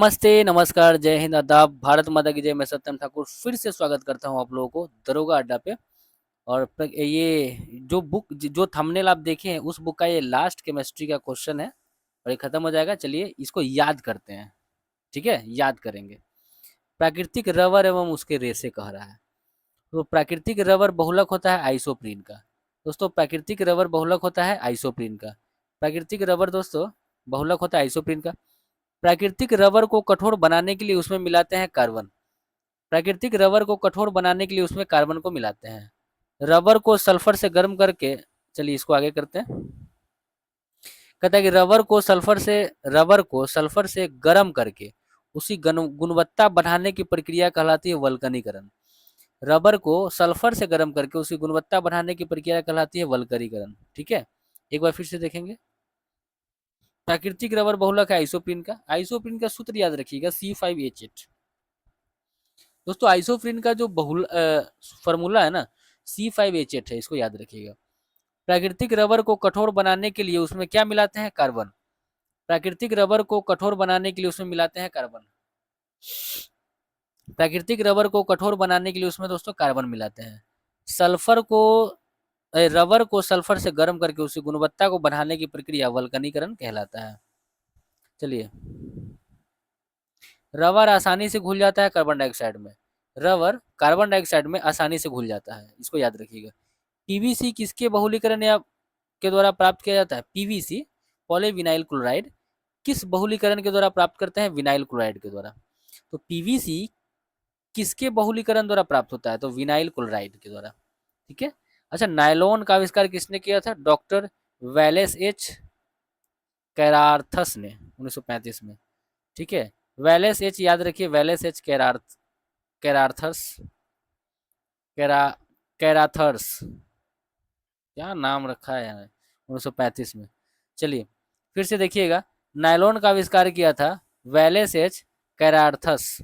नमस्ते, नमस्कार, जय हिंद, आदाब, भारत माता की जय। मैं सत्यम ठाकुर फिर से स्वागत करता हूँ आप लोगों को दरोगा अड्डा पे। और ये जो बुक जो थंबनेल आप देखे हैं उस बुक का ये लास्ट केमिस्ट्री का क्वेश्चन है और ये खत्म हो जाएगा। चलिए इसको याद करते हैं। ठीक है, याद करेंगे। प्राकृतिक रबर एवं उसके रेशे कह रहा है। तो प्राकृतिक रबर बहुलक होता है आइसोप्रीन का। दोस्तों प्राकृतिक रबर बहुलक होता है आइसोप्रीन का। प्राकृतिक रबर दोस्तों बहुलक होता है आइसोप्रीन का। प्राकृतिक रबर को कठोर बनाने के लिए उसमें मिलाते हैं कार्बन। प्राकृतिक रबर को कठोर बनाने के लिए उसमें कार्बन को मिलाते हैं। रबर को सल्फर से गर्म करके, चलिए इसको आगे करते हैं। कहता है कि रबर को सल्फर से गर्म करके उसकी गुणवत्ता बढ़ाने की प्रक्रिया कहलाती है वल्कनीकरण। रबर को सल्फर से गर्म करके उसकी गुणवत्ता बढ़ाने की प्रक्रिया कहलाती है वल्कनीकरण। ठीक है, एक बार फिर से देखेंगे। प्राकृतिक रबर बहुलक है आइसोप्रीन का। आइसोप्रीन का सूत्र याद रखिएगा C5H8। दोस्तों आइसोप्रीन का जो फॉर्मूला है ना C5H8 है, इसको याद रखिएगा। प्राकृतिक रबर को कठोर बनाने के लिए उसमें क्या मिलाते हैं? कार्बन। प्राकृतिक रबर को कठोर बनाने के लिए उसमें मिलाते हैं कार्बन। प्राकृतिक रबर को कठोर बनाने के लिए उसमें दोस्तों कार्बन मिलाते हैं। सल्फर को रबर को सल्फर से गर्म करके उसकी गुणवत्ता को बढ़ाने की प्रक्रिया वल्कनीकरण कहलाता है। चलिए, रबर आसानी से घुल जाता है कार्बन डाइऑक्साइड में। रबर कार्बन डाइऑक्साइड में आसानी से घुल जाता है, इसको याद रखिएगा। पीवीसी किसके बहुलीकरण या के द्वारा प्राप्त किया जाता है? पीवीसी पॉलीविनाइल क्लोराइड किस बहुलीकरण के द्वारा प्राप्त करते हैं? विनाइल क्लोराइड के द्वारा। तो पीवीसी किसके बहुलीकरण द्वारा प्राप्त होता है? तो विनाइल क्लोराइड के द्वारा। ठीक है। अच्छा, नायलॉन का आविष्कार किसने किया था? डॉक्टर वैलेस एच कैरार्थस ने 1935 में। ठीक है, वैलेस एच याद रखिए, वैलेस एच कैरार्थस कैरा कैराथर्स, क्या नाम रखा है यार, 1935 में। चलिए फिर से देखिएगा। नायलॉन का आविष्कार किया था वैलेस एच कैरार्थस।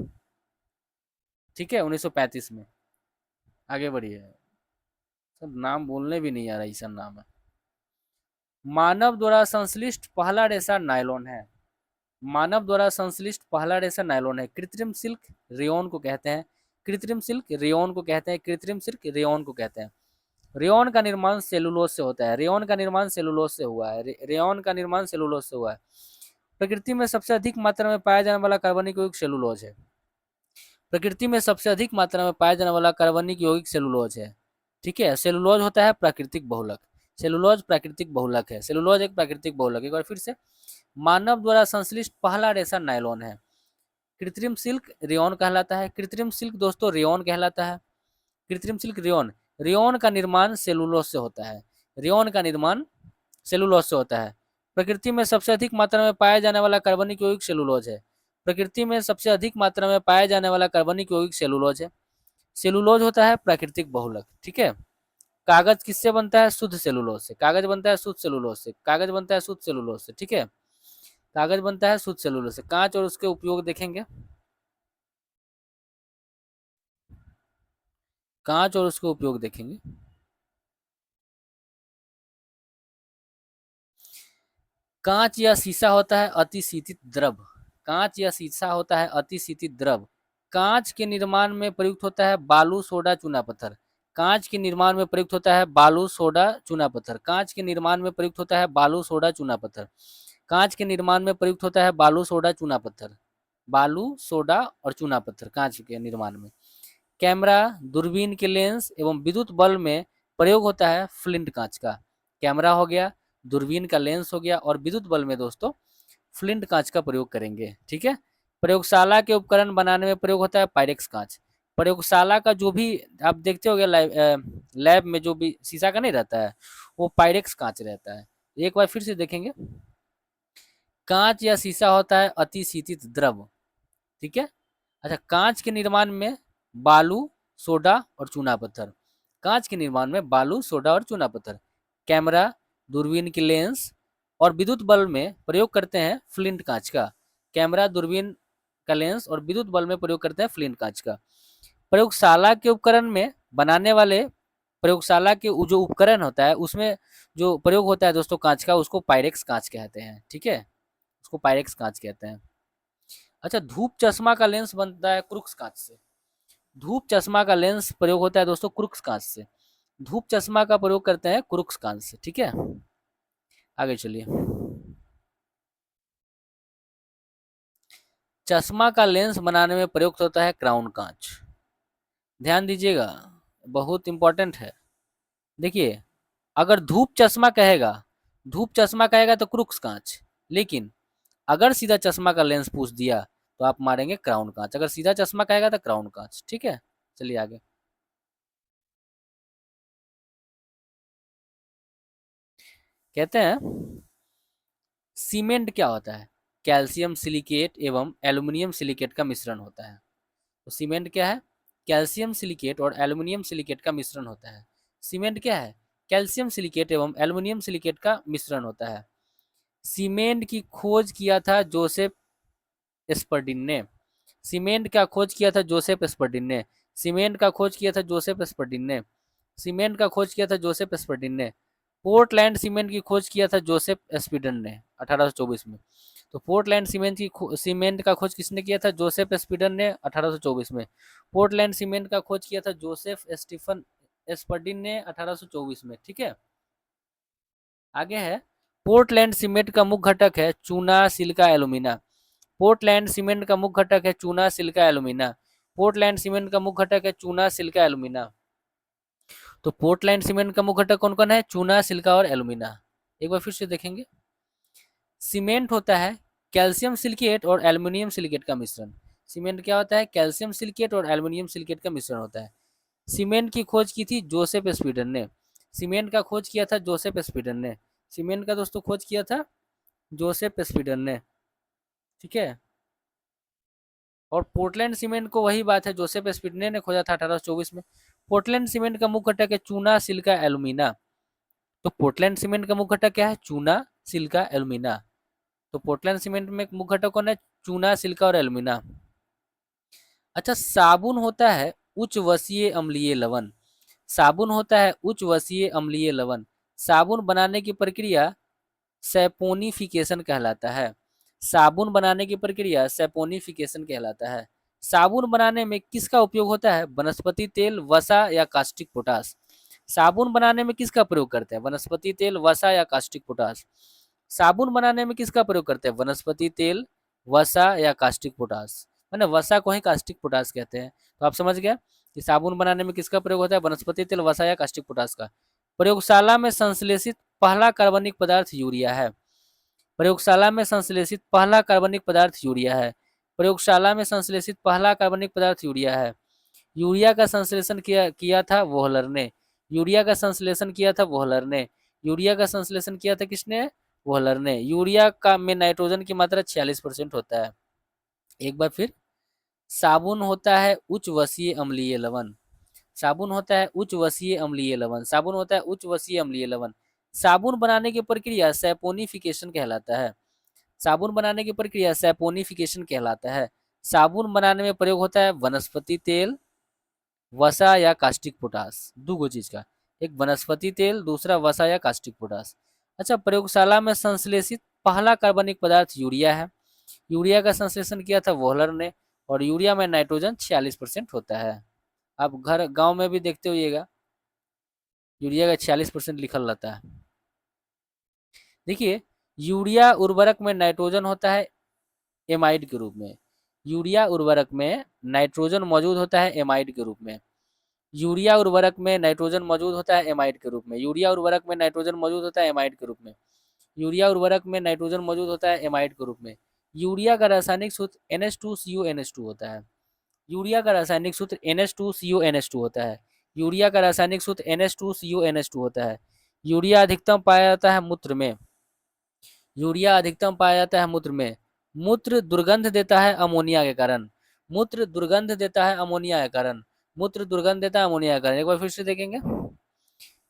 ठीक है, 1935 में। आगे बढ़िए, सब नाम बोलने भी नहीं आ रहा, ऐसा नाम है। मानव द्वारा संश्लिष्ट पहला रेशा नायलॉन है। मानव द्वारा संश्लिष्ट पहला रेशा नायलॉन है। कृत्रिम सिल्क रेयॉन को कहते हैं। कृत्रिम सिल्क रेयॉन को कहते हैं। कृत्रिम सिल्क रेयॉन को कहते हैं। रेयॉन का निर्माण सेलुलोज से होता है। रेयॉन का निर्माण सेलुलोज से हुआ है। रेयॉन का निर्माण सेलुलोज से हुआ है। प्रकृति में सबसे अधिक मात्रा में पाया जाने वाला कार्बनिक यौगिक सेलुलोज है। प्रकृति में सबसे अधिक मात्रा में पाया जाने वाला कार्बनिक यौगिक सेलुलोज है। ठीक है, सेलुलोज होता है प्राकृतिक बहुलक। सेलुलोज प्राकृतिक बहुलक है। सेलुलोज एक प्राकृतिक बहुलक। एक बार फिर से, मानव द्वारा संश्लिष्ट पहला रेशा नायलॉन है। कृत्रिम सिल्क रेयॉन कहलाता है। कृत्रिम सिल्क दोस्तों रेयॉन कहलाता है। कृत्रिम सिल्क रेयॉन। रेयॉन का निर्माण सेलुलोज से होता है। रेयॉन का निर्माण सेलुलोज से होता है। प्रकृति में सबसे अधिक मात्रा में पाया जाने वाला कार्बनिक यौगिक सेलुलोज है। प्रकृति में सबसे अधिक मात्रा में पाया जाने वाला कार्बनिक यौगिक सेलुलोज है। सेलुलोज होता है प्राकृतिक बहुलक। ठीक है। कागज किससे बनता है? शुद्ध सेलुलोज से। कागज बनता है शुद्ध सेलुलोज से। कागज बनता है शुद्ध सेलुलोज से। ठीक है, कागज बनता है शुद्ध सेलुलोज से। कांच और उसके उपयोग देखेंगे। कांच और उसके उपयोग देखेंगे। कांच या शीशा होता है अतिशीतित द्रव। कांच या शीशा होता है अतिशीतित द्रव। कांच के निर्माण में प्रयुक्त होता है बालू, सोडा, चूना पत्थर। कांच के निर्माण में प्रयुक्त होता है बालू, सोडा, चूना पत्थर। कांच के निर्माण में प्रयुक्त होता है बालू, सोडा, चूना पत्थर। कांच के निर्माण में प्रयुक्त होता है बालू, सोडा, चूना पत्थर। बालू, सोडा और चूना पत्थर कांच के निर्माण में। कैमरा, दूरबीन के लेंस एवं विद्युत बल्ब में प्रयोग होता है फ्लिंट कांच का। कैमरा हो गया, दूरबीन का लेंस हो गया और विद्युत बल्ब में दोस्तों फ्लिंट कांच का प्रयोग करेंगे। ठीक है। प्रयोगशाला के उपकरण बनाने में प्रयोग होता है पायरेक्स कांच। प्रयोगशाला का जो भी आप देखते हो लैब में जो भी शीशा का नहीं रहता है वो पायरेक्स कांच रहता है। एक बार फिर से देखेंगे। कांच या शीशा होता है अतिशीतित द्रव। ठीक है। अच्छा, कांच के निर्माण में बालू, सोडा और चूना पत्थर। कांच के निर्माण में बालू, सोडा और चूना पत्थर। कैमरा, दूरबीन की लेंस और विद्युत बल्ब में प्रयोग करते हैं फ्लिंट कांच का। कैमरा, दूरबीन का लेंस और विद्युत बल्ब में प्रयोग करते हैं फ्लिंट कांच का। प्रयोगशाला के उपकरण में बनाने वाले प्रयोगशाला के जो उपकरण होता है उसमें जो प्रयोग होता है दोस्तों कांच का, उसको पायरेक्स कांच कहते हैं। ठीक है, उसको पायरेक्स कांच कहते हैं। अच्छा, धूप चश्मा का लेंस बनता है क्रुक्स कांच से। धूप चश्मा का लेंस प्रयोग होता है दोस्तों क्रुक्स कांच से। धूप चश्मा का प्रयोग करते हैं क्रुक्स कांच से, ठीक है। आगे चलिए। चश्मा का लेंस बनाने में प्रयुक्त होता है क्राउन कांच। ध्यान दीजिएगा, बहुत इंपॉर्टेंट है। देखिए, अगर धूप चश्मा कहेगा तो क्रुक्स कांच, लेकिन अगर सीधा चश्मा का लेंस पूछ दिया तो आप मारेंगे क्राउन कांच। अगर सीधा चश्मा कहेगा तो क्राउन कांच, ठीक है। चलिए आगे। कहते हैं सीमेंट क्या होता है? कैल्शियम सिलिकेट एवं एल्युमिनियम सिलिकेट का मिश्रण होता है। तो सीमेंट क्या है? कैल्शियम सिलिकेट और एल्युमिनियम सिलिकेट का मिश्रण होता है। सीमेंट क्या है? कैल्शियम सिलिकेट एवं एल्युमिनियम सिलिकेट का मिश्रण होता है। सीमेंट की खोज किया था जोसेफ स्पर्डिन ने। सीमेंट का खोज किया था जोसेफ स्पर्डिन ने। सीमेंट का खोज किया था जोसेफ स्पर्डिन ने। सीमेंट का खोज किया था जोसेफ स्पर्डिन ने। पोर्टलैंड सीमेंट की खोज किया था जोसेफ स्पीडन ने 1824 में। तो पोर्टलैंड सीमेंट का खोज किसने किया था? जोसेफ स्पीडन ने 1824 में। पोर्टलैंड सीमेंट का खोज किया था जोसेफ स्टीफन स्पर्डिन ने 1824 में, ठीक है। आगे है, पोर्टलैंड सीमेंट का मुख्य घटक है चूना सिलिका एलुमिना। पोर्टलैंड सीमेंट का मुख्य घटक है चूना सिलिका एलुमिना। पोर्टलैंड सीमेंट का मुख्य घटक है चूना सिलिका एलुमिना। तो पोर्टलैंड सीमेंट का मुख्य घटक कौन कौन है? चूना सिलिका और एलुमिना। एक बार फिर से देखेंगे। सीमेंट होता है कैल्शियम सिलिकेट और एल्युमिनियम सिलिकेट का मिश्रण। सीमेंट क्या होता है? कैल्शियम सिलिकेट और एल्युमिनियम सिलिकेट का मिश्रण होता है। सीमेंट की खोज की थी जोसेफ स्पीडन ने। सीमेंट का खोज किया था जोसेफ स्पीडन ने। सीमेंट का दोस्तों खोज किया था जोसेफ स्पीडन ने, ठीक है। और पोर्टलैंड सीमेंट को वही बात है, जोसेफ स्पीडन ने खोजा था 1824 में। पोर्टलैंड सीमेंट का मुख्य घटक है चूना सिलिका एलुमिना। तो पोर्टलैंड सीमेंट का मुख्य घटक क्या है? चूना सिलिका एलुमिना। तो पोर्टलैंड सीमेंट में मुख्य घटक कौन है? चूना सिलिका और एलुमिना। अच्छा, साबुन होता है उच्च वसीय अम्लीय लवण। साबुन होता है उच्च वसीय अम्लीय लवण। साबुन बनाने की प्रक्रिया सैपोनिफिकेशन कहलाता है। साबुन बनाने की प्रक्रिया सैपोनिफिकेशन कहलाता है। साबुन बनाने में किसका उपयोग होता है? वनस्पति तेल, वसा या कास्टिक पोटास। साबुन बनाने में किसका प्रयोग करते हैं? वनस्पति तेल, वसा या कास्टिक पोटास। साबुन बनाने में किसका प्रयोग करते हैं? वनस्पति तेल, वसा या कास्टिक पोटास। मैंने वसा को ही कास्टिक पोटास कहते हैं। तो आप समझ गए कि साबुन बनाने में किसका प्रयोग होता है? वनस्पति तेल, वसा या कास्टिक पोटास का। प्रयोगशाला में संश्लेषित पहला कार्बनिक पदार्थ यूरिया है। प्रयोगशाला में संश्लेषित पहला कार्बनिक पदार्थ यूरिया है। प्रयोगशाला में संश्लेषित पहला कार्बनिक पदार्थ यूरिया है। यूरिया का संश्लेषण किया था वोहलर ने। यूरिया का संश्लेषण किया था वोहलर ने। यूरिया का संश्लेषण किया था किसने? वोहलर ने। यूरिया का में नाइट्रोजन की मात्रा 46% होता है। एक बार फिर, साबुन होता है उच्च वसीय अम्लीय लवण। साबुन होता है उच्च वसीय अम्लीय लवण। साबुन होता है उच्च वसीय अम्लीय लवण। साबुन बनाने की प्रक्रिया सैपोनिफिकेशन कहलाता है। साबुन बनाने की प्रक्रिया सैपोनिफिकेशन कहलाता है। साबुन बनाने में प्रयोग होता है वनस्पति तेल, वसा या कास्टिक पोटास। दो चीज का, एक वनस्पति तेल, दूसरा वसा या कास्टिक पोटास। अच्छा, प्रयोगशाला में संश्लेषित पहला कार्बनिक पदार्थ यूरिया है। यूरिया का संश्लेषण किया था वोहलर ने। और यूरिया में नाइट्रोजन 46% होता है। आप घर गांव में भी देखते होइएगा, यूरिया का 46% लिखल रहता है। देखिए, यूरिया उर्वरक में नाइट्रोजन होता है एमाइड के रूप में। यूरिया उर्वरक में नाइट्रोजन मौजूद होता है एमाइड के रूप में। यूरिया उर्वरक में नाइट्रोजन मौजूद होता है एमाइड के रूप में। यूरिया उर्वरक में नाइट्रोजन मौजूद होता है एमाइड के रूप में। यूरिया उर्वरक में नाइट्रोजन मौजूद होता है एमाइड के रूप में। यूरिया का रासायनिक सूत्र NH2CuNH2 होता है। यूरिया का रासायनिक सूत्र NH2CuNH2 होता है। यूरिया का रासायनिक सूत्र NH2CuNH2 होता है। यूरिया अधिकतम पाया जाता है मूत्र में। यूरिया अधिकतम पाया जाता है मूत्र में। मूत्र दुर्गंध देता है अमोनिया के कारण। मूत्र दुर्गंध देता है अमोनिया के कारण। मूत्र दुर्गंध देता है अमोनिया के कारण। एक बार फिर से देखेंगे।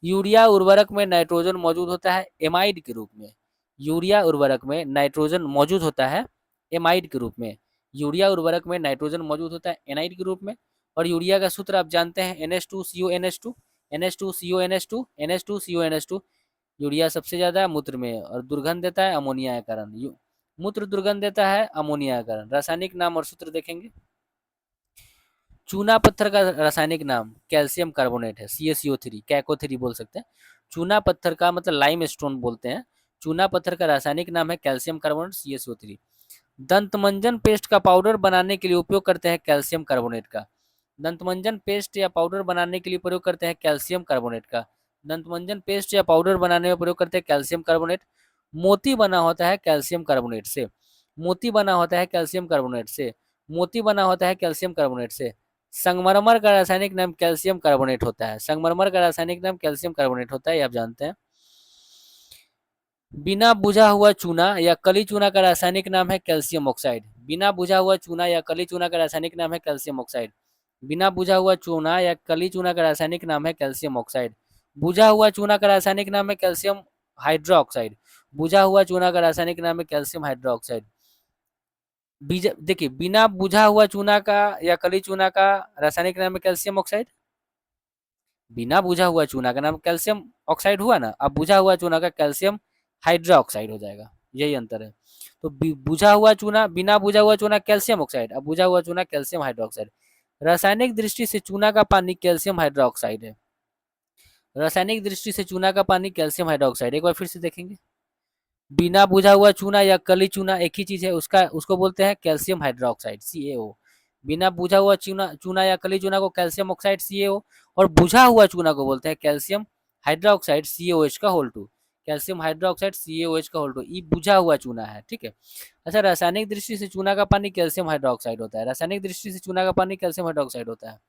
यूरिया उर्वरक में नाइट्रोजन मौजूद होता है एमाइड के रूप में। यूरिया उर्वरक में नाइट्रोजन मौजूद होता है एमाइड के रूप में। यूरिया उर्वरक में नाइट्रोजन मौजूद होता है एनाइड के रूप में। और यूरिया का सूत्र आप जानते हैं NH2CuNH2। NH2CuNH2 NH2CuNH2। यूरिया सबसे ज्यादा मूत्र में और दुर्गंध देता है अमोनिया के कारण। मूत्र दुर्गंध देता है अमोनिया के कारण। रासायनिक नाम और सूत्र देखेंगे। चूना पत्थर का रासायनिक नाम कैल्शियम कार्बोनेट है, CaCO3, कैको3 बोल सकते हैं। चूना पत्थर का मतलब लाइम स्टोन बोलते हैं। चूना पत्थर का रासायनिक नाम है कैल्शियम कार्बोनेट, CaCO3। दंतमंजन पेस्ट का पाउडर बनाने के लिए उपयोग करते हैं कैल्शियम कार्बोनेट का। दंतमंजन पेस्ट या पाउडर बनाने के लिए प्रयोग करते हैं कैल्शियम कार्बोनेट का। दंतमंजन पेस्ट या पाउडर बनाने में प्रयोग करते हैं कैल्शियम कार्बोनेट। मोती बना होता है कैल्शियम कार्बोनेट से। मोती बना होता है कैल्शियम कार्बोनेट से। मोती बना होता है कैल्शियम कार्बोनेट से। संगमरमर का रासायनिक नाम कैल्शियम कार्बोनेट होता है। संगमरमर का रासायनिक नाम कैल्शियम कार्बोनेट होता है, ये आप जानते हैं। बिना बुझा हुआ चूना या कली चूना का रासायनिक नाम है कैल्शियम ऑक्साइड। बिना बुझा हुआ चूना या कली चूना का रासायनिक नाम है कैल्शियम ऑक्साइड। बिना बुझा हुआ चूना या कली चूना का रासायनिक नाम है कैल्शियम ऑक्साइड। बुझा हुआ चूना का रासायनिक नाम है कैल्शियम हाइड्रोक्साइड। बुझा हुआ चूना का रासायनिक नाम है कैल्शियम हाइड्रोक्साइड। देखिए, बिना बुझा हुआ चूना का या कली चूना का रासायनिक नाम है कैल्शियम ऑक्साइड। बिना बुझा हुआ चूना का नाम कैल्शियम ऑक्साइड हुआ ना, अब बुझा हुआ चूना का कैल्शियम हाइड्रोक्साइड हो जाएगा, यही अंतर है। तो बुझा हुआ चूना, बिना बुझा हुआ चूना कैल्शियम ऑक्साइड, अब बुझा हुआ चूना कैल्शियम हाइड्रोक्साइड। रासायनिक दृष्टि से चूना का पानी कैल्शियम हाइड्रोक्साइड है। रासायनिक दृष्टि से चूना का पानी कैल्शियम हाइड्रोक्साइड, एक बार फिर से देखेंगे। बिना बुझा हुआ चूना या कली चूना एक ही चीज है, उसका उसको बोलते हैं कैल्शियम हाइड्रोक्साइड, CaO। बिना बुझा हुआ चूना चूना या कली चूना को कैल्शियम ऑक्साइड, CaO। और बुझा हुआ चूना को बोलते हैं कैल्शियम हाइड्रोक्साइड, CaOH का होल 2। कैल्शियम हाइड्रोक्साइड, CaOH का होल 2, ये बुझा हुआ चूना है, ठीक है। अच्छा, रासायनिक दृष्टि से चूना का पानी कैल्शियम हाइड्रोक्साइड होता है। रासायनिक दृष्टि से चूना का पानी कैल्शियम हाइड्रोक्साइड होता है।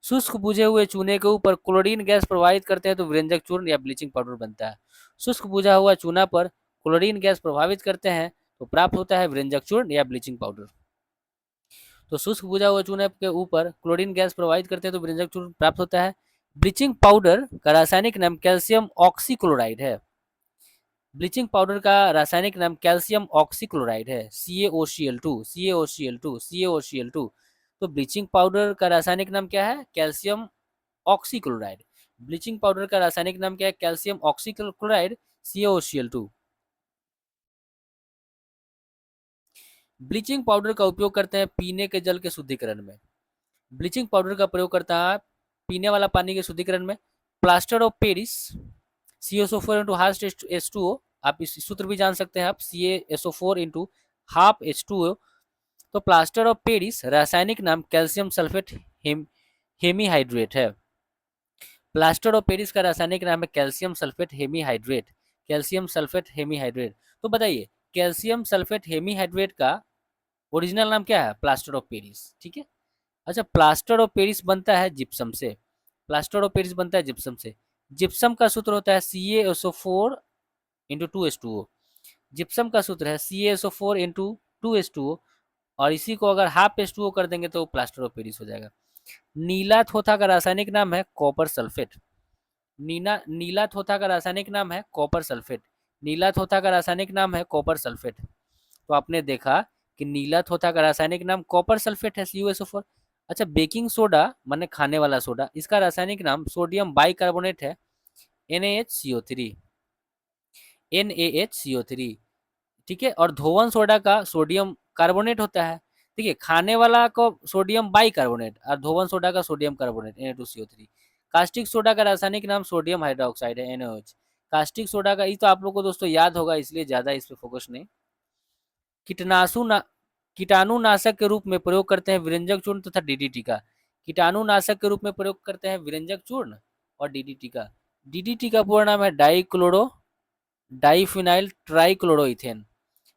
शुष्क बुझे हुए चूने के ऊपर क्लोरीन गैस प्रवाहित करते हैं तो व्यंजक चूर्ण या ब्लीचिंग पाउडर बनता है। शुष्क बुझा हुआ चूना पर क्लोरीन गैस प्रभावित करते हैं तो प्राप्त होता है व्यंजक चूर्ण या ब्लीचिंग पाउडर। तो शुष्क बुझा हुआ चूने के ऊपर क्लोरीन गैस प्रवाहित करते हैं तो व्यंजक चूर्ण प्राप्त होता है। ब्लीचिंग पाउडर का रासायनिक नाम कैल्शियम ऑक्सीक्लोराइड है। ब्लीचिंग पाउडर का रासायनिक नाम कैल्शियम ऑक्सीक्लोराइड है, CaOCl2, CaOCl2, CaOCl2। तो ब्लीचिंग पाउडर का रासायनिक नाम क्या है? Calcium oxychloride. ब्लीचिंग पाउडर का रासायनिक नाम क्या है? Calcium oxychloride, CaOCl2। Bleaching powder का उपयोग करते हैं पीने के जल के शुद्धिकरण में। ब्लीचिंग पाउडर का प्रयोग करता है पीने वाला पानी के शुद्धिकरण में। Plaster of Paris, CaSO4 into half H2O, आप इस सूत्र भी जान सकते हैं आप, CaSO4 इंटू हाफ H2O। तो प्लास्टर ऑफ पेरिस रासायनिक नाम कैल्शियम सल्फेट हेमीहाइड्रेट है। प्लास्टर ऑफ पेरिस का रासायनिक नाम है calcium sulphate hemihydrate. Calcium sulphate hemihydrate. तो बताइए, कैल्शियम सल्फेट हेमीहाइड्रेट का ओरिजिनल नाम क्या है? प्लास्टर ऑफ पेरिस, ठीक है। अच्छा, प्लास्टर ऑफ पेरिस बनता है जिप्सम से। प्लास्टर ऑफ पेरिस बनता है जिप्सम से। जिप्सम का सूत्र होता है CaSO4 इंटू 2H2O। जिप्सम का सूत्र है CaSO4 इंटू 2H2O। और इसी को अगर हाफ H2O कर देंगे तो प्लास्टर ऑफ पेरिस हो जाएगा। नीला थोथा का रासायनिक नाम है कॉपर सल्फेट। नीला थोथा का रासायनिक नाम है कॉपर सल्फेट। नीला थोथा का रासायनिक नाम है कॉपर सल्फेट। तो आपने देखा कि नीला थोथा का रासायनिक नाम कॉपर सल्फेट है, CuSO4। अच्छा, बेकिंग सोडा माने खाने वाला सोडा, इसका रासायनिक नाम सोडियम बाइकार्बोनेट है, NaHCO3। NaHCO3, ठीक है। और धोवन सोडा का सोडियम कार्बोनेट होता है। देखिए, खाने वाला को सोडियम बाइकार्बोनेट और धोवन सोडा का sodium carbonate, Na2CO3। Caustic soda का रासायनिक नाम सोडियम हाइड्रोक्साइड है, NaOH। कास्टिक सोडा का, ये तो आप लोग को दोस्तों याद होगा, इसलिए ज्यादा इस पे फोकस नहीं। कीटाणुनाशक के रूप में प्रयोग करते हैं विरंजक चूर्ण तथा DDT का। कीटाणुनाशक के रूप में प्रयोग करते हैं विरंजक चूर्ण और DDT का। DDT का पूरा नाम है डाइफिनाइल ट्राइक्लोरोइथेन।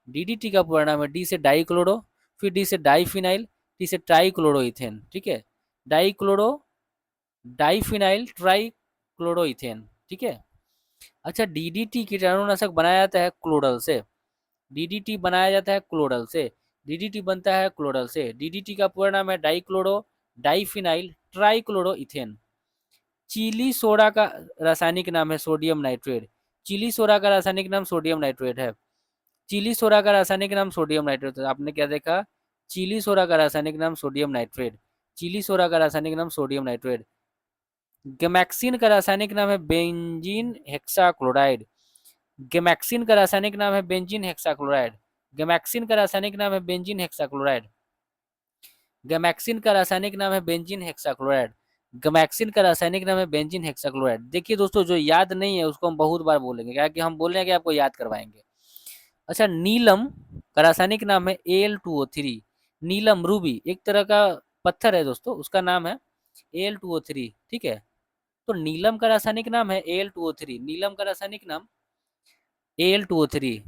DDT का पूरा नाम है, डी से डाइक्लोरो, फिर डी से डाइफिनाइल, टी से ट्राइक्लोरोइथेन, ठीक है। डाइफिनाइल ट्राइक्लोरोइथेन, ठीक है। अच्छा, DDT कीटाणुनाशक बनाया जाता है क्लोरल से। DDT बनाया जाता है क्लोरल से। DDT बनता है क्लोरल से। DDT का पूरा नाम है डाइक्लोरो डाइफिनाइल ट्राइक्लोरोइथेन। चिली सोडा का रासायनिक नाम है सोडियम नाइट्रेट। चिली सोडा का रासायनिक नाम सोडियम नाइट्रेट है। चिली सोडा का रासायनिक नाम सोडियम नाइट्रेट है। आपने क्या देखा? चिली सोडा का रासायनिक नाम सोडियम नाइट्रेट। चिली सोडा का रासायनिक नाम सोडियम नाइट्रेट। गैमेक्सिन का रासायनिक नाम है बेंजीन हेक्साक्लोराइड। गैमेक्सिन का रासायनिक नाम है बेंजीन हेक्साक्लोराइड। गैमेक्सिन का रासायनिक नाम है बेंजीन हेक्साक्लोराइड। गैमेक्सिन का रासायनिक नाम है बेंजीन हेक्साक्लोराइड। गैमेक्सिन का रासायनिक नाम है बेंजीन हेक्साक्लोराइड। देखिए दोस्तों, जो याद नहीं है उसको हम बहुत बार बोलेंगे, क्या कि हम बोल रहे हैं कि आपको याद करवाएंगे। अच्छा, नीलम का रासायनिक नाम है Al2O3। नीलम, रूबी एक तरह का पत्थर है दोस्तों, उसका नाम है Al2O3। ठीक है, तो नीलम का रासायनिक नाम है Al2O3। नीलम का रासायनिक नाम Al2O3।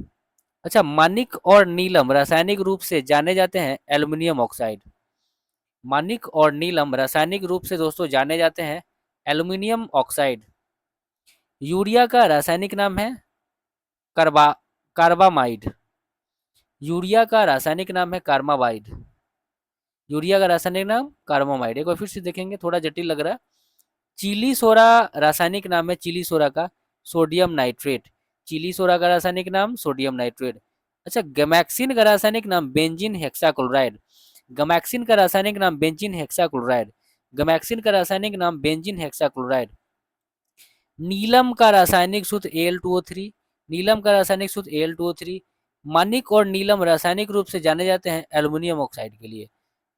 अच्छा, मानिक और नीलम रासायनिक रूप से जाने जाते हैं एल्युमिनियम ऑक्साइड। मानिक और नीलम रासायनिक रूप से दोस्तों जाने जाते हैं एल्युमिनियम ऑक्साइड। यूरिया का रासायनिक नाम है कार्बा कार्बामाइड। यूरिया का रासायनिक नाम है कार्बामाइड। यूरिया का रासायनिक नाम कार्बामाइड। एक बार फिर से देखेंगे, थोड़ा जटिल लग रहा है। चिली सोरा रासायनिक नाम है चिली सोरा का सोडियम नाइट्रेट। चिली सोरा का रासायनिक नाम सोडियम नाइट्रेट। अच्छा, गैमेक्सिन का रासायनिक नाम बेंजीन हेक्साक्लोराइड। गैमेक्सिन का रासायनिक नाम बेंजीन हेक्साक्लोराइड। गैमेक्सिन का रासायनिक नाम बेंजीन हेक्साक्लोराइड। नीलम का रासायनिक सूत्र Al2O3। नीलम का रासायनिक सूत्र Al2O3। मानिक और नीलम रासायनिक रूप से जाने जाते हैं एल्युमिनियम ऑक्साइड के लिए।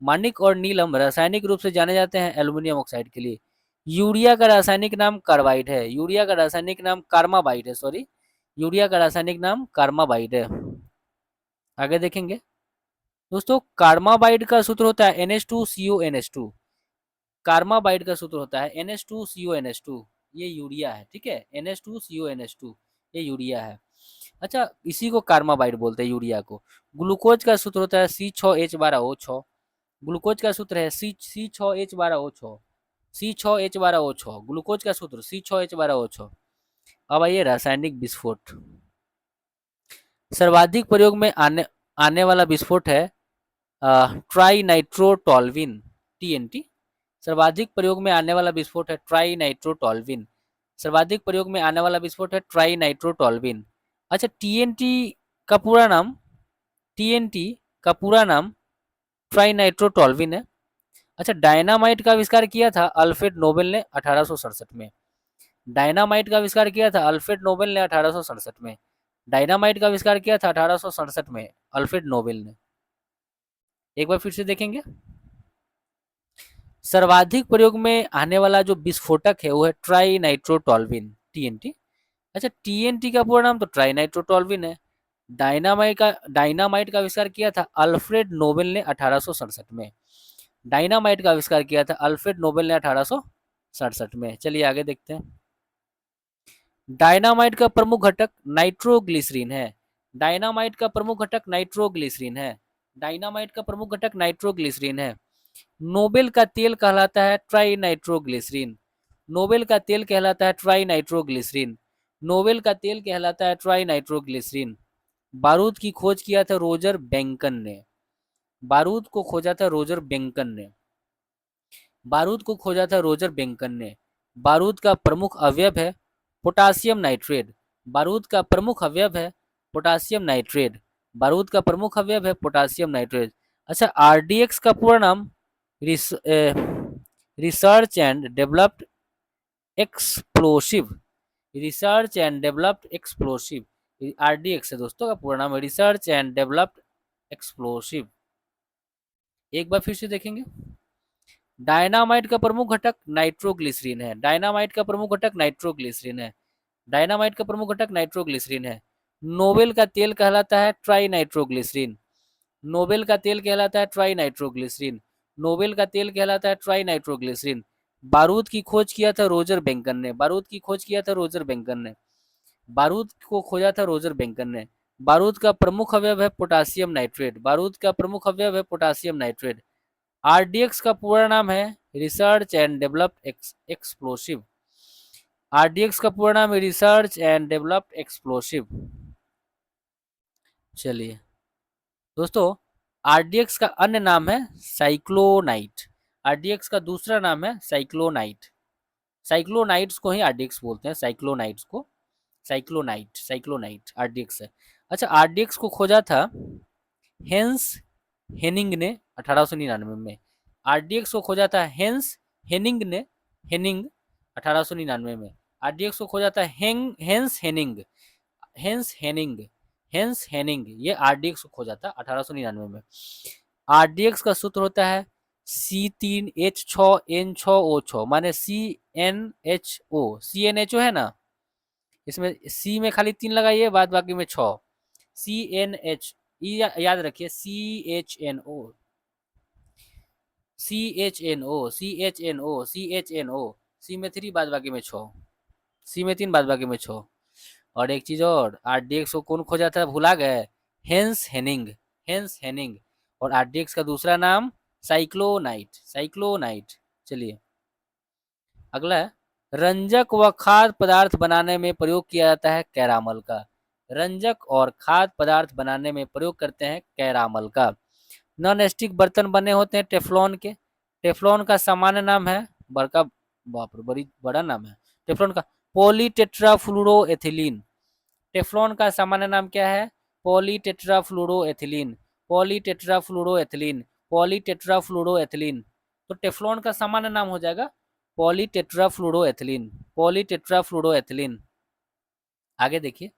मानिक और नीलम रासायनिक रूप से जाने जाते हैं एल्युमिनियम ऑक्साइड के लिए। यूरिया का रासायनिक नाम कार्बाइड है। यूरिया का रासायनिक नाम कार्माबाइड है, सॉरी, यूरिया का रासायनिक नाम कार्माबाइड है। आगे देखेंगे दोस्तों, कार्माबाइड का सूत्र होता है NH2CONH2। कार्माबाइड का सूत्र होता है NH2CONH2। ये यूरिया है, ठीक है, NH2CONH2 ये यूरिया है। अच्छा, इसी को कार्माबाइड बोलते हैं यूरिया को। ग्लूकोज का सूत्र होता है C6H12O6। ग्लूकोज का सूत्र है C6H12O6। C6H12O6 ग्लूकोज का सूत्र C6H12O6। अब आइए रासायनिक विस्फोट। सर्वाधिक प्रयोग में आने आने वाला विस्फोट है ट्राई नाइट्रोटोल्विन, TNT। सर्वाधिक प्रयोग में आने वाला विस्फोट है ट्राई नाइट्रोटोल्विन। सर्वाधिक प्रयोग में आने वाला विस्फोट है ट्राई नाइट्रोटोल्विन। अच्छा, TNT का पूरा नाम TNT का पूरा नाम ट्राई नाइट्रोटोल्विन है। अच्छा, डायनामाइट का आविष्कार किया था अल्फ्रेड नोबेल ने 1867 में। डायनामाइट का आविष्कार किया था अल्फ्रेड नोबेल ने 1867 में। डायनामाइट का आविष्कार किया था 1867 में अल्फ्रेड नोबेल ने। एक बार फिर से देखेंगे, सर्वाधिक प्रयोग में आने वाला जो विस्फोटक है वो है ट्राई नाइट्रोटोल्विन, TNT। अच्छा, TNT का पूरा नाम तो ट्राई नाइट्रोटोल्विन है। डायनामाइट का आविष्कार किया था अल्फ्रेड नोबेल ने 1867 में। डायनामाइट का आविष्कार किया था अल्फ्रेड नोबेल ने 1867 में। चलिए आगे देखते हैं। डायनामाइट का प्रमुख घटक नाइट्रोग्लिसरीन है। डायनामाइट का प्रमुख घटक नाइट्रोग्लिसरीन है। डायनामाइट का प्रमुख घटक नाइट्रोग्लिसरीन है। नोबेल का तेल कहलाता है ट्राई नाइट्रोग्लिसरीन। नोबेल का तेल कहलाता है ट्राई नाइट्रोग्लिसरीन। नोबेल का तेल कहलाता है ट्राई नाइट्रोग्लिसरीन। बारूद की खोज किया था रोजर बेंकन ने। बारूद को खोजा था रोजर बेंकन ने। बारूद को खोजा था रोजर बेंकन ने। बारूद का प्रमुख अवयव है पोटासियम नाइट्रेट। बारूद का प्रमुख अवयव है पोटासियम नाइट्रेट। बारूद का प्रमुख अवयव है पोटासियम नाइट्रेट। अच्छा, RDX का पूरा नाम research and developed explosive. Research and developed explosive RDX है दोस्तों, का पूरा नाम है रिसर्च एंड डेवलप्ड एक्सप्लोसिव। एक बार फिर से देखेंगे, डायनामाइट का प्रमुख घटक नाइट्रोग्लिसरीन है। डायनामाइट का प्रमुख घटक नाइट्रोग्लिसरीन है। डायनामाइट का प्रमुख घटक नाइट्रोग्लिसरीन है। नोबेल का तेल कहलाता है ट्राई नाइट्रोग्लिसरीन। नोबेल का तेल कहलाता है ट्राई नाइट्रोग्लिसरीन। नोबेल का तेल कहलाता है ट्राई नाइट्रोग्लिसरीन। बारूद की खोज किया था रोजर बेंकन ने। बारूद की खोज किया था रोजर बेंकन ने। बारूद को खोजा था रोजर बेंकन ने। बारूद का प्रमुख अवयव है पोटासियम नाइट्रेट। बारूद का प्रमुख अवयव है पोटासियम नाइट्रेट। RDX का पूरा नाम है research and developed explosive. RDX का पूरा नाम है रिसर्च एंड डेवलप्ड एक्सप्लोसिव। चलिए दोस्तों, RDX का अन्य नाम है साइक्लोनाइट। RDX का दूसरा नाम है साइक्लोनाइट। साइक्लोनाइट्स को ही RDX बोलते हैं, साइक्लोनाइट्स को साइक्लोनाइट RDX है। अच्छा, RDX को खोजा था हेंस हेनिंग ने 1899 में। RDX को खोजा था हेंस हेनिंग ने, हेनिंग 1899 में। RDX को खोजा था hence Hanning, hence Hanning hence Hanning, ये आरडीएक्स को खोजा था 1899 में। आरडीएक्स का सूत्र होता है C3H6N6O6, माने CnHO है ना, इसमें सी में खाली 3 लगाइए, बाद बाकी में 6, CnH, याद रखिए CHNO, CHNO, CHNO, CHNO, सी में 3 बाद बाकी में 6, सी में 3 बाद बाकी में 6। और एक चीज और, आरडीएक्स को कौन खोजा था भुला गए, हेंस हेनिंग, हेंस हेनिंग। और आरडीएक्स का दूसरा नाम साइक्लोनाइट, साइक्लोनाइट। चलिए अगला है, रंजक व खाद्य पदार्थ बनाने में प्रयोग किया जाता है कैरामल का। रंजक और खाद्य पदार्थ बनाने में प्रयोग करते हैं कैरामल का। नॉन स्टिक बर्तन बने होते हैं टेफ्लॉन के। टेफ्लॉन का सामान्य नाम है, बड़का, बाप रे बड़ी बड़ा नाम है टेफ्लॉन का, पॉलीटेट्राफ्लूरोएथिलीन। टेफ्लॉन का सामान्य नाम क्या है, पॉलीटेट्राफ्लूरोएथिलीन, पॉलीटेट्राफ्लूरोएथिलीन, पॉलीटेट्राफ्लूरोएथिलीन। तो टेफ्लॉन का सामान्य नाम हो जाएगा पॉलीटेट्राफ्लूरोएथिलीन, पॉलीटेट्राफ्लूरोएथिलीन। आगे देखिए,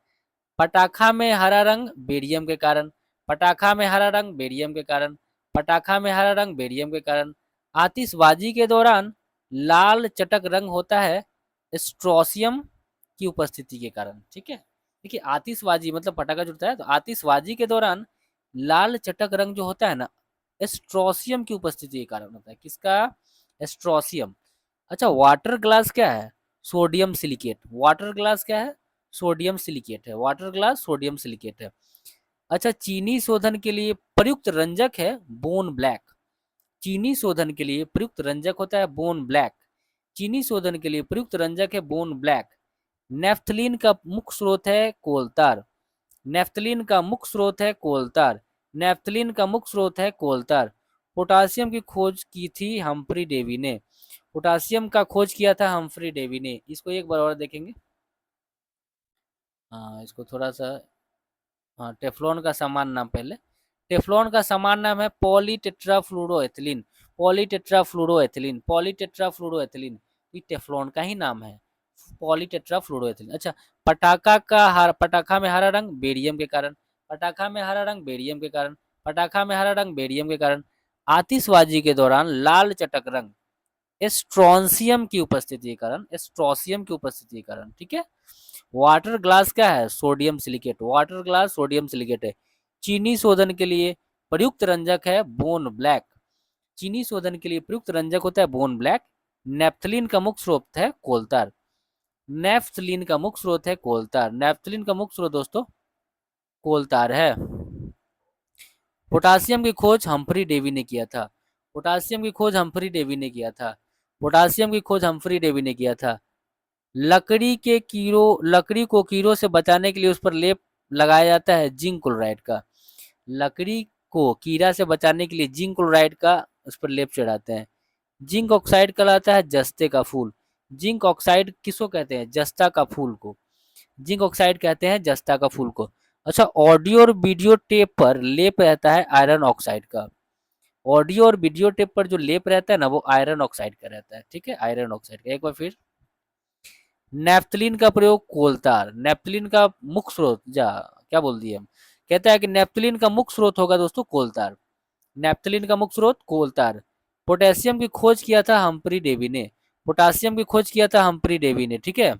पटाखा में हरा रंग बेरियम के कारण, पटाखा में हरा रंग बेरियम के कारण, पटाखा में हरा रंग बेरियम के कारण। आतिशबाजी के दौरान लाल चटक रंग होता है स्ट्रोसियम की उपस्थिति के कारण। ठीक है, देखिए आतिशबाजी मतलब पटाखा जुड़ता है, तो आतिशबाजी के दौरान लाल चटक रंग जो होता है ना, स्ट्रोसियम की उपस्थिति के कारण होता है। किसका, स्ट्रोसियम। अच्छा, वाटर ग्लास क्या है, सोडियम सिलिकेट। वाटर ग्लास क्या है, सोडियम सिलिकेट है, वाटर ग्लास सोडियम सिलिकेट है। अच्छा, चीनी शोधन के लिए प्रयुक्त रंजक है बोन ब्लैक। चीनी शोधन के लिए प्रयुक्त रंजक होता है बोन ब्लैक। चीनी शोधन के लिए प्रयुक्त रंजक है बोन ब्लैक। नेफ्थलीन का मुख्य स्रोत है कोलतार। नेफ्थलीन का मुख्य स्रोत है कोलतार। नेफ्थलीन का मुख्य स्रोत है कोलतार। पोटासियम की खोज की थी हम्फ्री डेवी ने। पोटासियम का खोज किया था हम्फ्री डेवी ने। इसको एक बार और देखेंगे। हाँ, इसको थोड़ा सा, हाँ, टेफ्लॉन का समान नाम पहले, टेफ्लॉन का समान नाम है पॉलीटेट्राफ्लूरोएथिलीन, पॉलीटेट्राफ्लूरोएथिलीन, पॉलीटेट्राफ्लूरोएथिलीन। ये टेफ्लॉन का ही नाम है, पॉलीटेट्राफ्लूरोएथिलीन। अच्छा, पटाखा में हरा रंग बेरियम के कारण, पटाखा में हरा रंग बेरियम के कारण, पटाखा में हरा रंग बेरियम के कारण। आतिशबाजी के दौरान लाल चटक रंग स्ट्रोंसियम की उपस्थिति के कारण, स्ट्रोसियम की उपस्थिति के कारण। ठीक है, वाटर ग्लास क्या है, sodium silicate, water glass sodium silicate है। चीनी शोधन के लिए प्रयुक्त रंजक है बोन ब्लैक। चीनी शोधन के लिए प्रयुक्त रंजक होता है बोन ब्लैक। नेफ्थलीन का मुख्य स्रोत है कोलतार। नेफ्थलीन का मुख्य स्रोत है कोलतार। नेफ्थलीन का मुख्य स्रोत दोस्तों कोलतार है। पोटासियम की खोज हम्फ्री डेवी ने किया था। पोटासियम की खोज हम्फ्री डेवी ने किया था। पोटासियम की खोज हम्फ्री डेवी ने किया था। लकड़ी को कीड़ों से बचाने के लिए उस पर लेप लगाया जाता है जिंक क्लोराइड का। लकड़ी को कीड़ा से बचाने के लिए जिंक क्लोराइड का उस पर लेप चढ़ाते हैं। जिंक ऑक्साइड कहलाता है जस्ते का फूल। जिंक ऑक्साइड किसको कहते हैं, जस्ता का फूल को। जिंक ऑक्साइड कहते हैं जस्ता का फूल को। अच्छा, ऑडियो और वीडियो टेप पर लेप रहता है आयरन ऑक्साइड का। ऑडियो और वीडियो टेप पर जो लेप रहता है ना, वो आयरन ऑक्साइड का रहता है। ठीक है, आयरन ऑक्साइड का। एक बार फिर, नेफ्थलीन का प्रयोग कोलतार। नेफ्थलीन का मुख्य स्रोत, जा क्या बोल दिए हम, कहता है कि नेफ्थलीन का मुख्य स्रोत होगा दोस्तों कोलतार। नेफ्थलीन का मुख्य स्रोत कोलतार। पोटेशियम की खोज किया था हम्फ्री डेवी ने। पोटासियम की खोज किया था हम्फ्री डेवी ने। ठीक है,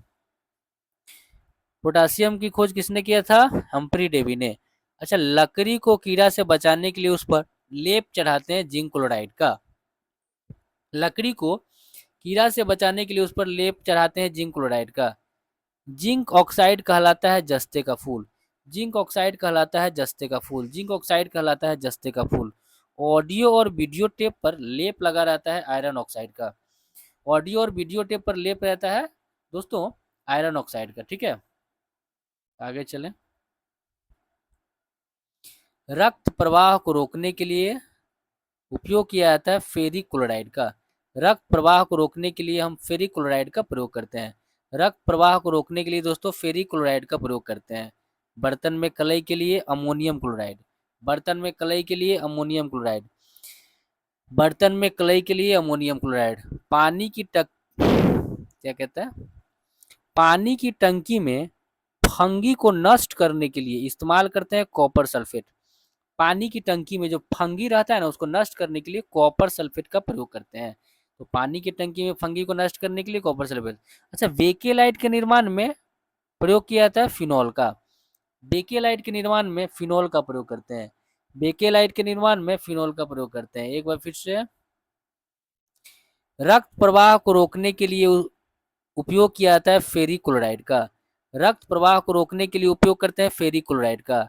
पोटासियम की खोज किसने किया था, हम्फ्री डेवी ने। अच्छा, लकड़ी को कीड़ा से बचाने के लिए उस पर लेप चढ़ाते हैं जिंक क्लोराइड का। लकड़ी को कीड़ा से बचाने के लिए उस पर लेप चढ़ाते हैं जिंक क्लोराइड का। जिंक ऑक्साइड कहलाता है जस्ते का फूल। जिंक ऑक्साइड कहलाता है जस्ते का फूल। जिंक ऑक्साइड कहलाता है जस्ते का फूल। ऑडियो और वीडियो टेप पर लेप लगा रहता है आयरन ऑक्साइड का। ऑडियो और वीडियो टेप पर लेप रहता है दोस्तों आयरन ऑक्साइड का। ठीक है, आगे चलें। रक्त प्रवाह को रोकने के लिए उपयोग किया जाता है फेरिक क्लोराइड का। रक्त प्रवाह को रोकने के लिए हम फेरिक क्लोराइड का प्रयोग करते हैं। रक्त प्रवाह को रोकने के लिए दोस्तों फेरिक क्लोराइड का प्रयोग करते हैं। बर्तन में कलई के लिए अमोनियम क्लोराइड। बर्तन में कलई के लिए अमोनियम क्लोराइड। बर्तन में कलई के लिए अमोनियम क्लोराइड। पानी की टक क्या कहता है, पानी की टंकी में फंगी को नष्ट करने के लिए इस्तेमाल करते हैं कॉपर सल्फेट। पानी की टंकी में जो फंगी रहता है ना, उसको नष्ट करने के लिए कॉपर सल्फेट का प्रयोग करते हैं। तो पानी की टंकी में फंगी को नष्ट करने के लिए कॉपर सल्फेट। अच्छा, बेकेलाइट के निर्माण में प्रयोग किया जाता है फिनॉल का। बेकेलाइट के निर्माण में फिनॉल का प्रयोग करते हैं। बेकेलाइट के निर्माण में फिनॉल का प्रयोग करते हैं। एक बार फिर से, रक्त प्रवाह को रोकने के लिए उपयोग किया जाता है फेरी क्लोराइड का। रक्त प्रवाह को रोकने के लिए उपयोग करते हैं फेरी क्लोराइड का।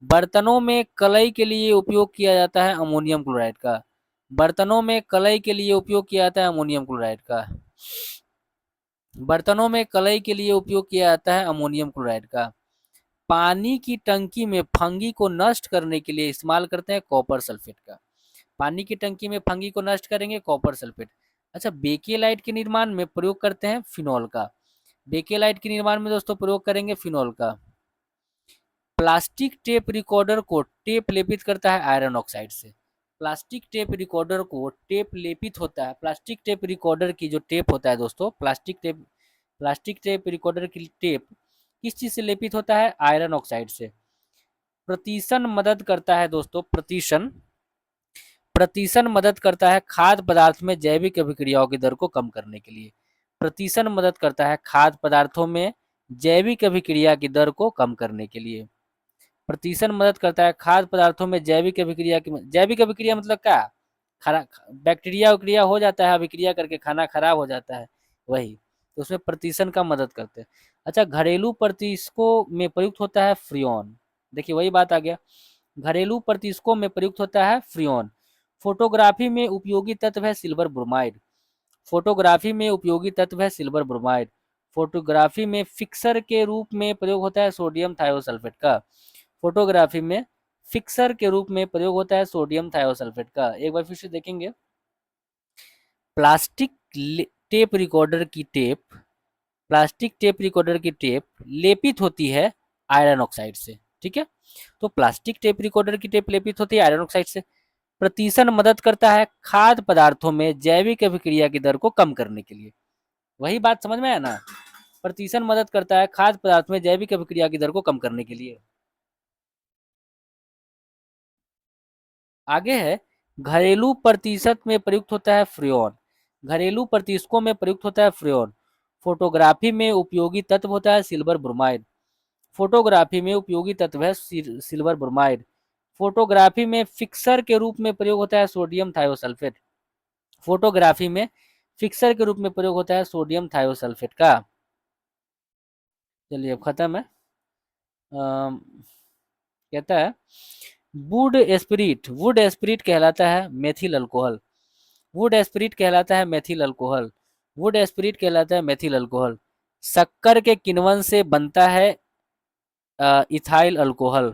बर्तनों में कलई के लिए उपयोग किया जाता है अमोनियम क्लोराइड का। बर्तनों में कलई के लिए उपयोग किया जाता है अमोनियम क्लोराइड का। बर्तनों में कलई के लिए उपयोग किया जाता है अमोनियम क्लोराइड का। पानी की टंकी में फंगी को नष्ट करने के लिए इस्तेमाल करते हैं कॉपर सल्फेट का। पानी की टंकी में फंगी को नष्ट करेंगे कॉपर सल्फेट। अच्छा, बेकेलाइट के निर्माण में प्रयोग करते हैं फिनॉल का। बेकेलाइट के निर्माण में दोस्तों प्रयोग करेंगे फिनॉल का। प्लास्टिक टेप रिकॉर्डर को टेप लेपित करता है आयरन ऑक्साइड से। प्लास्टिक टेप रिकॉर्डर को टेप लेपित होता है। प्लास्टिक टेप रिकॉर्डर की जो टेप होता है दोस्तों, प्लास्टिक टेप रिकॉर्डर की टेप किस चीज से लेपित होता है? आयरन ऑक्साइड से। प्रतिशन मदद करता है दोस्तों, प्रतिशन मदद करता है खाद्य पदार्थ में जैविक अभिक्रियाओं की दर को कम करने के लिए। प्रतिशन मदद करता है खाद्य पदार्थों में जैविक अभिक्रिया की दर को कम करने के लिए। प्रतिशन मदद करता है खाद्य पदार्थों में जैविक अभिक्रिया मतलब क्या? खरा बैक्टीरिया उक्रिया हो जाता है, अभिक्रिया करके खाना खराब हो जाता है, वही तो उसमें प्रतिशन का मदद करते हैं। अच्छा, घरेलू प्रतिशकों में प्रयुक्त होता है फ्रियोन। देखिए वही बात आ गया, घरेलू प्रतिशकों में प्रयुक्त होता है फ्रियोन। फोटोग्राफी में उपयोगी तत्व है सिल्वर ब्रोमाइड। फोटोग्राफी में उपयोगी तत्व है सिल्वर ब्रोमाइड। फोटोग्राफी में फिक्सर के रूप में प्रयोग होता है सोडियम थायोसल्फेट का। फोटोग्राफी में फिक्सर के रूप में प्रयोग होता है सोडियम थायोसल्फेट का। एक बार फिर से देखेंगे, प्लास्टिक टेप रिकॉर्डर की टेप प्लास्टिक टेप रिकॉर्डर की टेप लेपित होती है आयरन ऑक्साइड से। ठीक है, तो प्लास्टिक टेप रिकॉर्डर की टेप लेपित होती है आयरन ऑक्साइड से। प्रतिशन मदद करता है खाद्य पदार्थों में जैविक अभिक्रिया की दर को कम करने के लिए। वही बात समझ में आया ना, प्रतिशन मदद करता है खाद्य पदार्थ में जैविक अभिक्रिया की दर को कम करने के लिए। आगे है, घरेलू प्रतिशत में प्रयुक्त होता है फ्रेयॉन। घरेलू प्रतिशकों में प्रयुक्त होता है फ्रेयॉन। फोटोग्राफी में उपयोगी तत्व होता है सिल्वर ब्रोमाइड। फोटोग्राफी में उपयोगी तत्व है सिल्वर ब्रोमाइड। फोटोग्राफी में फिक्सर के रूप में प्रयोग होता है सोडियम थायोसल्फेट। फोटोग्राफी में फिक्सर के रूप में प्रयोग होता है सोडियम थायोसल्फेट का। चलिए अब खत्म है। कहता है वुड एस्पिरिट कहलाता है मेथिल अल्कोहल। वुड एस्पिरिट कहलाता है मेथिल अल्कोहल। वुड एस्पिरिट कहलाता है मेथिल अल्कोहल। शक्कर के किण्वन से बनता है इथाइल अल्कोहल।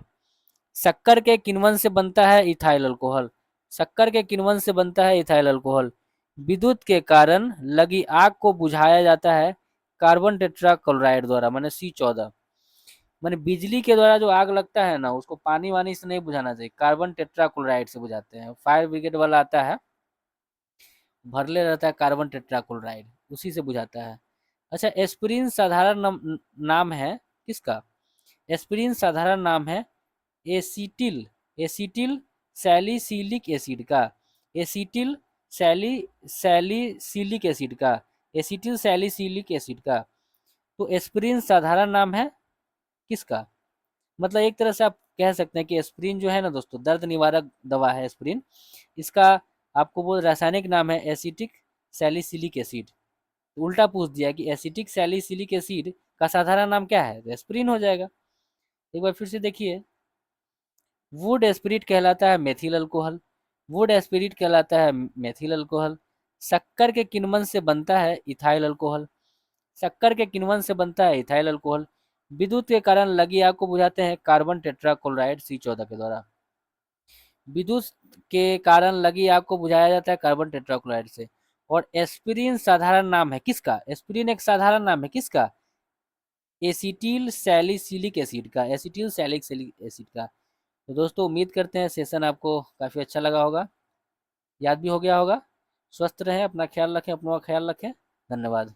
शक्कर के किण्वन से बनता है इथाइल अल्कोहल। शक्कर के किण्वन से बनता है इथाइल अल्कोहल। विद्युत के कारण लगी आग को बुझाया जाता है कार्बन टेट्रा क्लोराइड द्वारा, माने C14। माने बिजली के द्वारा जो आग लगता है ना, उसको पानी वानी से नहीं बुझाना चाहिए, कार्बन टेट्रा क्लोराइड से बुझाते हैं। फायर ब्रिगेड वाला आता है, भरले रहता है कार्बन टेट्रा क्लोराइड, उसी से बुझाता है। अच्छा, एस्पिरिन साधारण नाम है किसका? एस्पिरिन साधारण नाम है एसिटिल एसिटिल सैलिसिलिक एसिड का। एसिटिल सैलिसिलिक एसिड का। एसिटिल सैलिसिलिक एसिड का। तो एस्पिरिन साधारण नाम है किसका? मतलब एक तरह से आप कह सकते हैं कि एस्पिरिन जो है ना दोस्तों, दर्द निवारक दवा है एस्पिरिन। इसका आपको वो रासायनिक नाम है एसिटिक सैलिसिलिक एसिड। तो उल्टा पूछ दिया कि एसिटिक सैलिसिलिक एसिड का साधारण नाम क्या है, तो एस्पिरिन हो जाएगा। एक बार फिर से देखिए, वुड एस्पिरिट कहलाता है मेथिल अल्कोहल। वुड एस्पिरिट कहलाता है मेथिल अल्कोहल। शक्कर के किण्वन से बनता है इथाइल अल्कोहल। शक्कर के किण्वन से बनता है इथाइल अल्कोहल। विद्युत के कारण लगी आग को बुझाते हैं कार्बन टेट्रा क्लोराइड C14 के द्वारा। विद्युत के कारण लगी आग को बुझाया जाता है कार्बन टेट्रा क्लोराइड से। और एस्पिरिन साधारण नाम है किसका? एस्पिरिन एक साधारण नाम है किसका? एसिटिल सैलिसिलिक एसिड का। एसिटिल सैलिसिलिक एसिड का। तो दोस्तों उम्मीद करते हैं सेशन आपको काफ़ी अच्छा लगा होगा, याद भी हो गया होगा। स्वस्थ रहें, अपना ख्याल रखें, अपनों का ख्याल रखें। धन्यवाद।